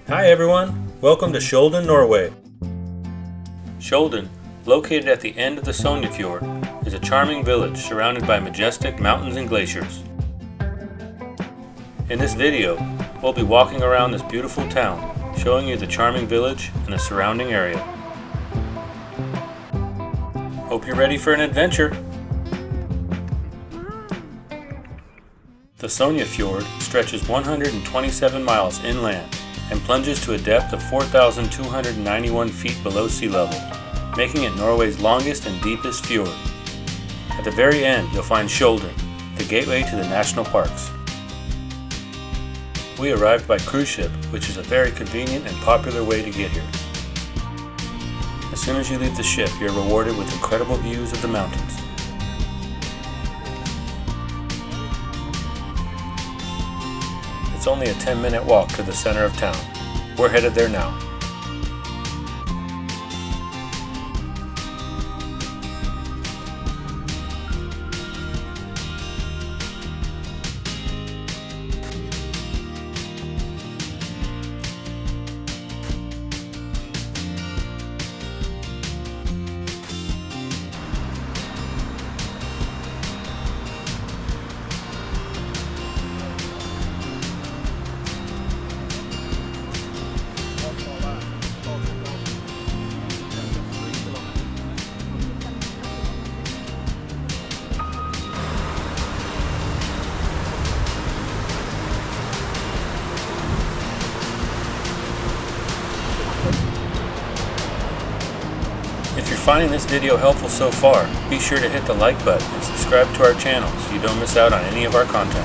Hi everyone, welcome to Skjolden, Norway. Skjolden, located at the end of the Sognefjord, is a charming village surrounded by majestic mountains and glaciers. In this video, we'll be walking around this beautiful town, showing you the charming village and the surrounding area. Hope you're ready for an adventure! The Sognefjord stretches 127 miles inland and plunges to a depth of 4,291 feet below sea level, making it Norway's longest and deepest fjord. At the very end, you'll find Skjolden, the gateway to the national parks. We arrived by cruise ship, which is a very convenient and popular way to get here. As soon as you leave the ship, you're rewarded with incredible views of the mountains. It's only a 10-minute walk to the center of town. We're headed there now. If you're finding this video helpful so far, be sure to hit the like button and subscribe to our channel so you don't miss out on any of our content.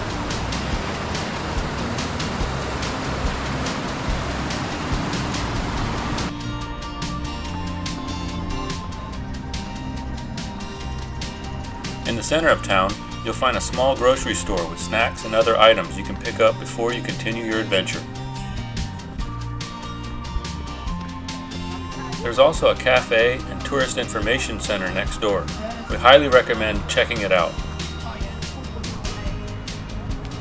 In the center of town, you'll find a small grocery store with snacks and other items you can pick up before you continue your adventure. There's also a cafe and tourist information center next door. We highly recommend checking it out.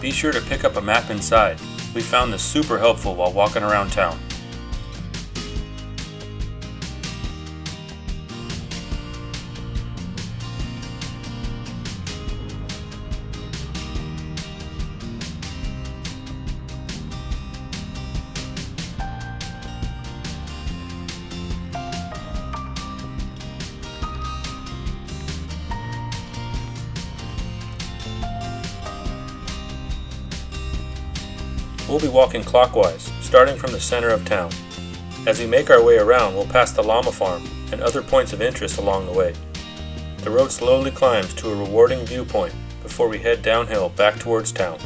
Be sure to pick up a map inside. We found this super helpful while walking around town. We'll be walking clockwise, starting from the center of town. As we make our way around, we'll pass the Llama Farm and other points of interest along the way. The road slowly climbs to a rewarding viewpoint before we head downhill back towards town.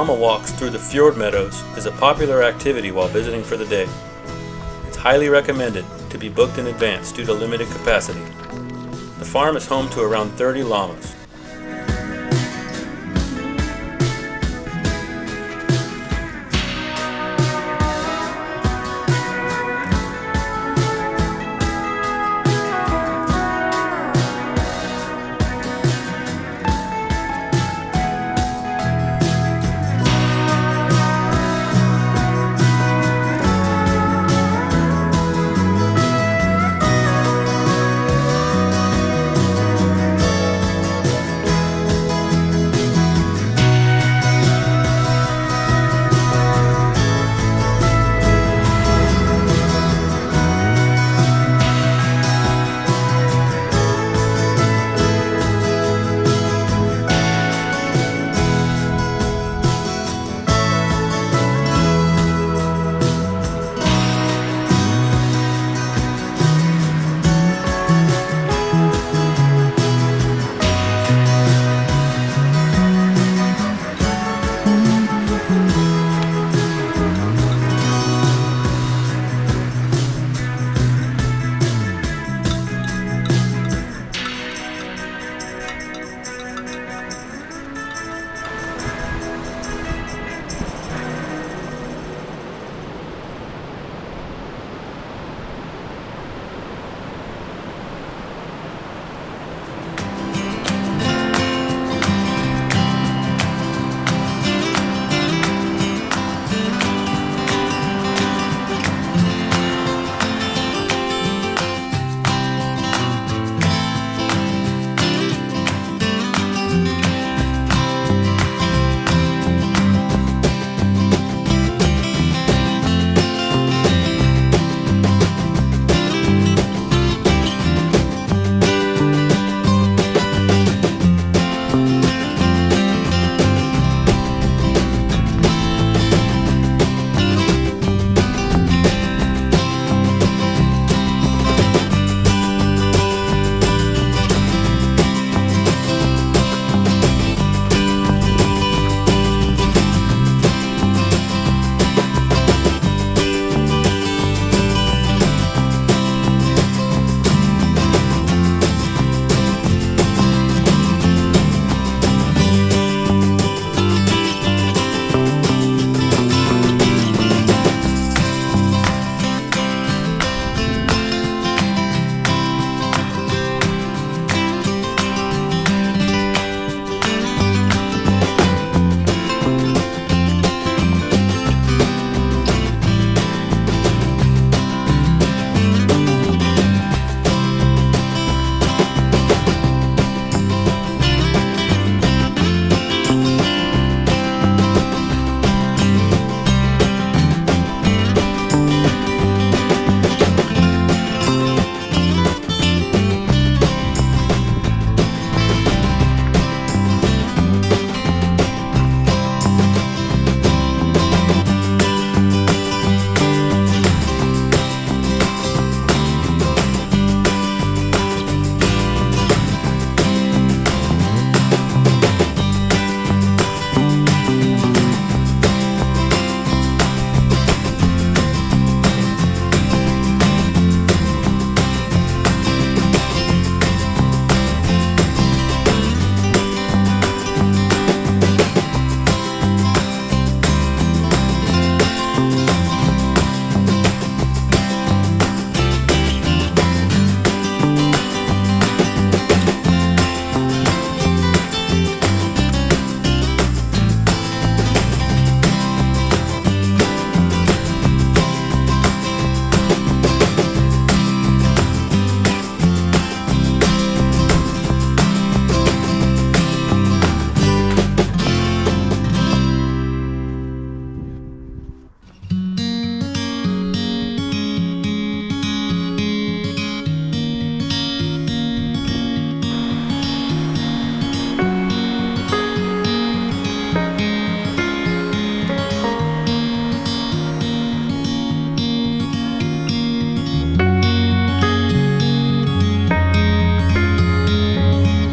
llama walks through the fjord meadows is a popular activity while visiting for the day. It's highly recommended to be booked in advance due to limited capacity. The farm is home to around 30 llamas.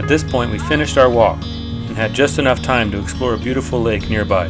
At this point we finished our walk and had just enough time to explore a beautiful lake nearby.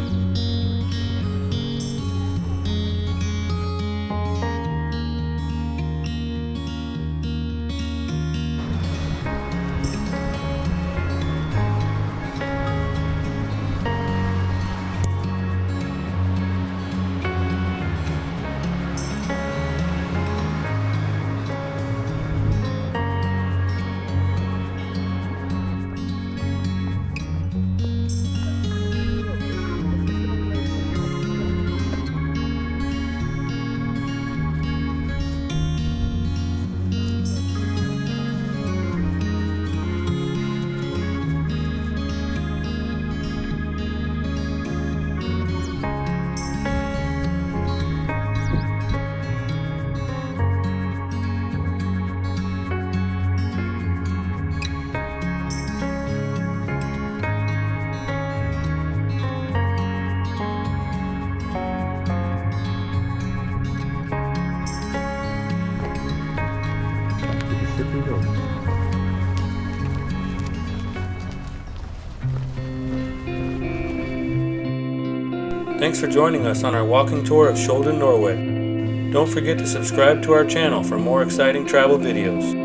Thanks for joining us on our walking tour of Skjolden Norway. Don't forget to subscribe to our channel for more exciting travel videos.